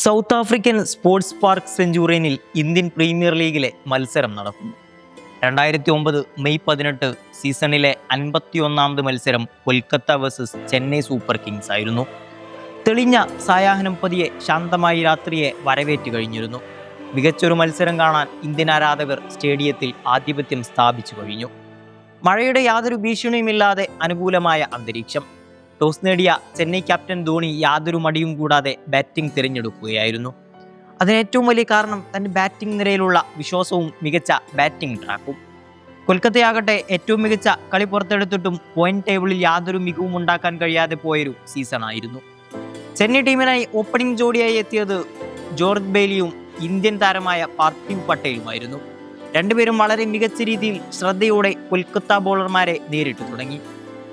South African sports park സെഞ്ചുറിയനിൽ Indian premier ലീഗിലെ മത്സരം നടക്കുന്നു. 2009 മെയ് 18 സീസണിലെ 51ാമത് മത്സരം Kolkata versus Chennai super kings ആയിരുന്നു. തെളിഞ്ഞ സായാഹ്നം പതിയെ ശാന്തമായി രാത്രിയെ വരവേറ്റ് കഴിഞ്ഞിരുന്നു. മികച്ചൊരു മത്സരം കാണാൻ ഇന്ത്യൻ ആരാധകർ സ്റ്റേഡിയത്തിൽ ആധിപത്യം സ്ഥാപിച്ചു കഴിഞ്ഞു. മഴയുടെ യാതൊരു ഭീഷണിയുമില്ലാതെ അനുകൂലമായ അന്തരീക്ഷം. ടോസ് നേടിയ ചെന്നൈ ക്യാപ്റ്റൻ ധോണി യാതൊരു മടിയും കൂടാതെ ബാറ്റിംഗ് തിരഞ്ഞെടുക്കുകയായിരുന്നു. അതിനേറ്റവും വലിയ കാരണം തൻ്റെ ബാറ്റിംഗ് നിരയിലുള്ള വിശ്വാസവും മികച്ച ബാറ്റിംഗ് ട്രാക്കും. കൊൽക്കത്തയാകട്ടെ ഏറ്റവും മികച്ച കളി പുറത്തെടുത്തിട്ടും പോയിന്റ് ടേബിളിൽ യാതൊരു മികവും ഉണ്ടാക്കാൻ കഴിയാതെ പോയൊരു സീസണായിരുന്നു. ചെന്നൈ ടീമിനായി ഓപ്പണിംഗ് ജോഡിയായി എത്തിയത് ജോർജ് ബെയ്ലിയും ഇന്ത്യൻ താരമായ പാർത്ഥിവ് പട്ടേലുമായിരുന്നു. രണ്ടുപേരും വളരെ മികച്ച രീതിയിൽ ശ്രദ്ധയോടെ കൊൽക്കത്ത ബോളർമാരെ നേരിട്ടു തുടങ്ങി.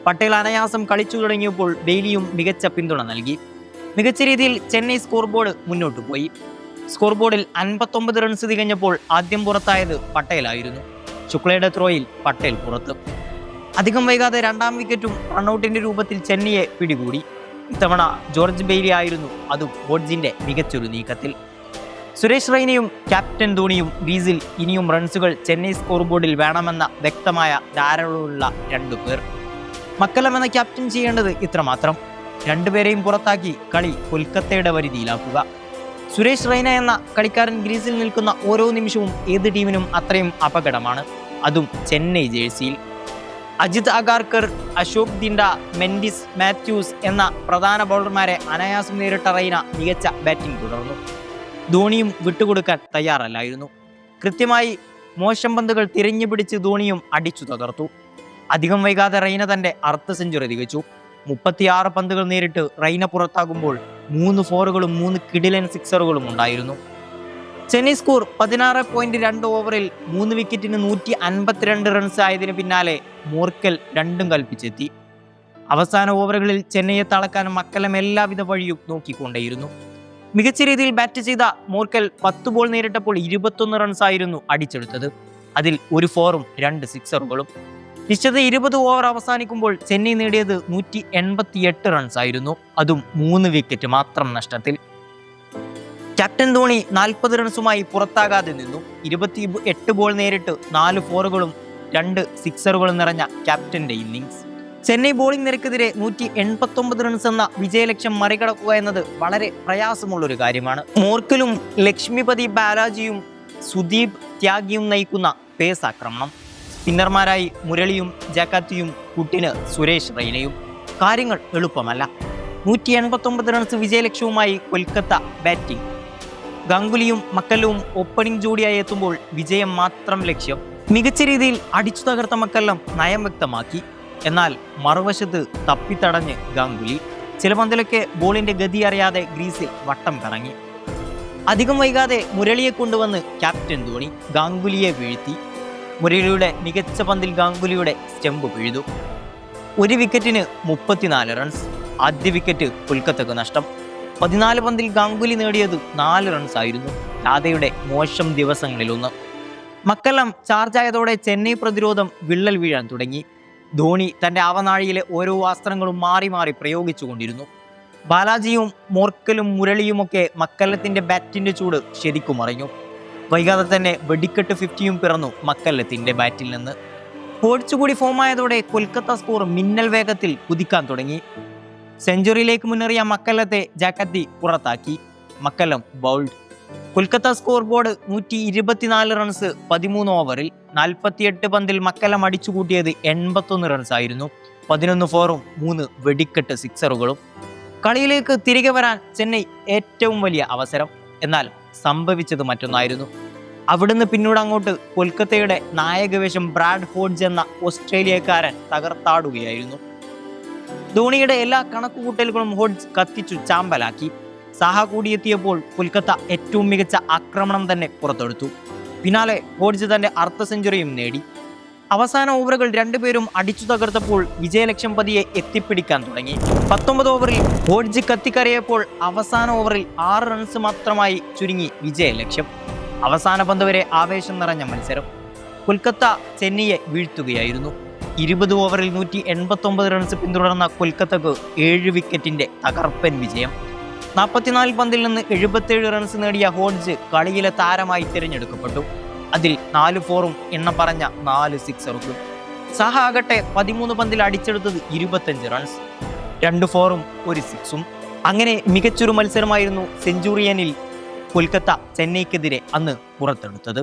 പട്ടേൽ അനായാസം കളിച്ചു തുടങ്ങിയപ്പോൾ ബെയ്ലിയും മികച്ച പിന്തുണ നൽകി. മികച്ച രീതിയിൽ ചെന്നൈ സ്കോർ ബോർഡ് മുന്നോട്ട് പോയി. സ്കോർ ബോർഡിൽ 59 റൺസ് തികഞ്ഞപ്പോൾ ആദ്യം പുറത്തായത് പട്ടേലായിരുന്നു. ശുക്ലയുടെ ത്രോയിൽ പട്ടേൽ പുറത്ത്. അധികം വൈകാതെ രണ്ടാം വിക്കറ്റും റൺഔട്ടിന്റെ രൂപത്തിൽ ചെന്നൈയെ പിടികൂടി. ഇത്തവണ ജോർജ് ബെയ്ലി ആയിരുന്നു, അതും ഹോഡ്ജിന്റെ മികച്ചൊരു നീക്കത്തിൽ. സുരേഷ് റെയ്നയും ക്യാപ്റ്റൻ ധോണിയും ക്രീസിൽ ഇനിയും റൺസുകൾ ചെന്നൈ സ്കോർ ബോർഡിൽ വേണമെന്ന വ്യക്തമായ ധാരണയുള്ള രണ്ടുപേർ. മക്കല്ലം എന്ന ക്യാപ്റ്റൻ ചെയ്യേണ്ടത് ഇത്രമാത്രം: രണ്ടുപേരെയും പുറത്താക്കി കളി കൊൽക്കത്തയുടെ പരിധിയിലാക്കുക. സുരേഷ് റെയ്ന എന്ന കളിക്കാരൻ ഗ്രീസിൽ നിൽക്കുന്ന ഓരോ നിമിഷവും ഏത് ടീമിനും അത്രയും അപകടമാണ്, അതും ചെന്നൈ ജേഴ്സിയിൽ. അജിത് അഗാർക്കർ, അശോക് ദിൻഡ, മെൻഡിസ്, മാത്യൂസ് എന്ന പ്രധാന ബൗളർമാരെ അനായാസം നേരിട്ട റെയ്ന മികച്ച ബാറ്റിംഗ് തുടർന്നു. ധോണിയും വിട്ടുകൊടുക്കാൻ തയ്യാറല്ലായിരുന്നു. കൃത്യമായി മോശം പന്തുകൾ തിരഞ്ഞു പിടിച്ച് ധോണിയും അടിച്ചു തകർത്തു. അധികം വൈകാതെ റെയ്ന തന്റെ അർദ്ധ സെഞ്ചുറി തികച്ചു. 36 പന്തുകൾ നേരിട്ട് റെയ്ന പുറത്താകുമ്പോൾ 3 ഫോറുകളും 3 കിടിലൻ സിക്സറുകളും ഉണ്ടായിരുന്നു. ചെന്നൈ സ്കോർ 16.2 ഓവറിൽ 3 വിക്കറ്റിന് 152 റൺസ് ആയതിനു പിന്നാലെ മോർക്കൽ രണ്ടും കൽപ്പിച്ചെത്തി. അവസാന ഓവറുകളിൽ ചെന്നൈയെ തളക്കാൻ മക്കല്ലം എല്ലാവിധ വഴിയും നോക്കിക്കൊണ്ടേയിരുന്നു. മികച്ച രീതിയിൽ ബാറ്റ് ചെയ്ത മോർക്കൽ 10 ബോൾ നേരിട്ടപ്പോൾ 21 റൺസ് ആയിരുന്നു അടിച്ചെടുത്തത്. അതിൽ 1 ഫോറും 2 സിക്സറുകളും. നിശ്ചിത 20 ഓവർ അവസാനിക്കുമ്പോൾ ചെന്നൈ നേടിയത് 188 റൺസ് ആയിരുന്നു, അതും 3 വിക്കറ്റ് മാത്രം നഷ്ടത്തിൽ. ക്യാപ്റ്റൻ ധോണി 40 റൺസുമായി പുറത്താകാതെ നിന്നു. 28 ബോൾ നേരിട്ട് 4 ഫോറുകളും 2 സിക്സറുകളും നിറഞ്ഞ ക്യാപ്റ്റന്റെ ഇന്നിംഗ്സ്. ചെന്നൈ ബോളിംഗ് നിരക്കെതിരെ 189 റൺസ് എന്ന വിജയലക്ഷ്യം മറികടക്കുക എന്നത് വളരെ പ്രയാസമുള്ളൊരു കാര്യമാണ്. മോർക്കലും ലക്ഷ്മിപതി ബാലാജിയും സുദീപ് ത്യാഗിയും നയിക്കുന്ന പേസ് ആക്രമണം. സ്പിന്നർമാരായി മുരളിയും ജക്കാത്തിയും, കുട്ടിന് സുരേഷ് റെയ്നയും. കാര്യങ്ങൾ എളുപ്പമല്ല. 189 റൺസ് വിജയലക്ഷ്യവുമായി കൊൽക്കത്ത ബാറ്റിംഗ്. ഗാംഗുലിയും മക്കല്ലവും ഓപ്പണിംഗ് ജോഡിയായി എത്തുമ്പോൾ വിജയം മാത്രം ലക്ഷ്യം. മികച്ച രീതിയിൽ അടിച്ചു തകർത്ത മക്കല്ലം നയം വ്യക്തമാക്കി. എന്നാൽ മറുവശത്ത് തപ്പിത്തടഞ്ഞ് ഗാംഗുലി. ചില പന്തിലൊക്കെ ബോളിന്റെ ഗതി അറിയാതെ ഗ്രീസിൽ വട്ടം കറങ്ങി. അധികം വൈകാതെ മുരളിയെ കൊണ്ടുവന്ന് ക്യാപ്റ്റൻ ധോണി ഗാംഗുലിയെ വീഴ്ത്തി. മുരളിയുടെ മികച്ച പന്തിൽ ഗാംഗുലിയുടെ സ്റ്റെമ്പ് പിഴുതു. 1 വിക്കറ്റിന് 34 റൺസ്. ആദ്യ വിക്കറ്റ് കൊൽക്കത്തക്ക് നഷ്ടം. 14 പന്തിൽ ഗാംഗുലി നേടിയത് 4 റൺസ് ആയിരുന്നു. രാധയുടെ മോശം ദിവസങ്ങളിലൊന്ന്. മക്കല്ലം ചാർജായതോടെ ചെന്നൈ പ്രതിരോധം വിള്ളൽ വീഴാൻ തുടങ്ങി. ധോണി തന്റെ അവനാഴിയിലെ ഓരോ അസ്ത്രങ്ങളും മാറി മാറി പ്രയോഗിച്ചുകൊണ്ടിരുന്നു. ബാലാജിയും മോർക്കലും മുരളിയുമൊക്കെ മക്കല്ലത്തിന്റെ ബാറ്റിന്റെ ചൂട് ശരിക്കും അറിഞ്ഞു. വൈകാതെ തന്നെ വെടിക്കെട്ട് 50യും പിറന്നു മക്കല്ലത്തിന്റെ ബാറ്റിൽ നിന്ന്. ഹോഡ്ജ് കൂടി ഫോമായതോടെ കൊൽക്കത്ത സ്കോർ മിന്നൽ വേഗത്തിൽ കുതിക്കാൻ തുടങ്ങി. സെഞ്ചുറിയിലേക്ക് മുന്നേറിയ മക്കല്ലത്തെ ജാക്കത്തി പുറത്താക്കി. McCullum bowled. Kolkata score board 124 runs 13 ഓവറിൽ. 48 പന്തിൽ മക്കല്ലം അടിച്ചുകൂട്ടിയത് 81 റൺസ് ആയിരുന്നു. 11 ഫോറും 3 വെടിക്കെട്ട് സിക്സറുകളും. കളിയിലേക്ക് തിരികെ വരാൻ ചെന്നൈ ഏറ്റവും വലിയ അവസരം. എന്നാൽ സംഭവിച്ചത് മറ്റൊന്നായിരുന്നു. അവിടുന്ന് പിന്നീട് അങ്ങോട്ട് കൊൽക്കത്തയുടെ നായകവേഷം ബ്രാഡ് ഹോഡ്ജ് എന്ന ഓസ്ട്രേലിയക്കാരൻ തകർത്താടുകയായിരുന്നു. ധോണിയുടെ എല്ലാ കണക്കുകൂട്ടലുകളും ഹോഡ്ജ് കത്തിച്ചു ചാമ്പലാക്കി. സാഹ കൂടിയെത്തിയപ്പോൾ കൊൽക്കത്ത ഏറ്റവും മികച്ച ആക്രമണം തന്നെ പുറത്തെടുത്തു. പിന്നാലെ ഹോഡ്ജ് തന്റെ അർദ്ധ സെഞ്ചുറിയും നേടി. അവസാന ഓവറുകൾ രണ്ടുപേരും അടിച്ചു തകർത്തപ്പോൾ വിജയലക്ഷ്യം പതിയെ എത്തിപ്പിടിക്കാൻ തുടങ്ങി. 19 ഓവറിൽ ഹോഡ്ജ് കത്തിക്കറിയപ്പോൾ അവസാന ഓവറിൽ 6 റൺസ് മാത്രമായി ചുരുങ്ങി വിജയലക്ഷ്യം. അവസാന പന്ത് വരെ ആവേശം നിറഞ്ഞ മത്സരം. കൊൽക്കത്ത ചെന്നൈയെ വീഴ്ത്തുകയായിരുന്നു. 20 ഓവറിൽ 189 റൺസ് പിന്തുടർന്ന കൊൽക്കത്തക്ക് 7 വിക്കറ്റിന്റെ തകർപ്പൻ വിജയം. 44 പന്തിൽ നിന്ന് 77 റൺസ് നേടിയ ഹോഡ്ജ് കളിയിലെ താരമായി തിരഞ്ഞെടുക്കപ്പെട്ടു. അതിൽ 4 ഫോറും എണ്ണ പറഞ്ഞ 4 സിക്സറുകളും. സഹ ആകട്ടെ 13 പന്തിൽ അടിച്ചെടുത്തത് 25 റൺസ്, 2 ഫോറും 1 സിക്സും. അങ്ങനെ മികച്ചൊരു മത്സരമായിരുന്നു സെഞ്ചുറിയനിൽ കൊൽക്കത്ത ചെന്നൈക്കെതിരെ അന്ന് പുറത്തെടുത്തത്.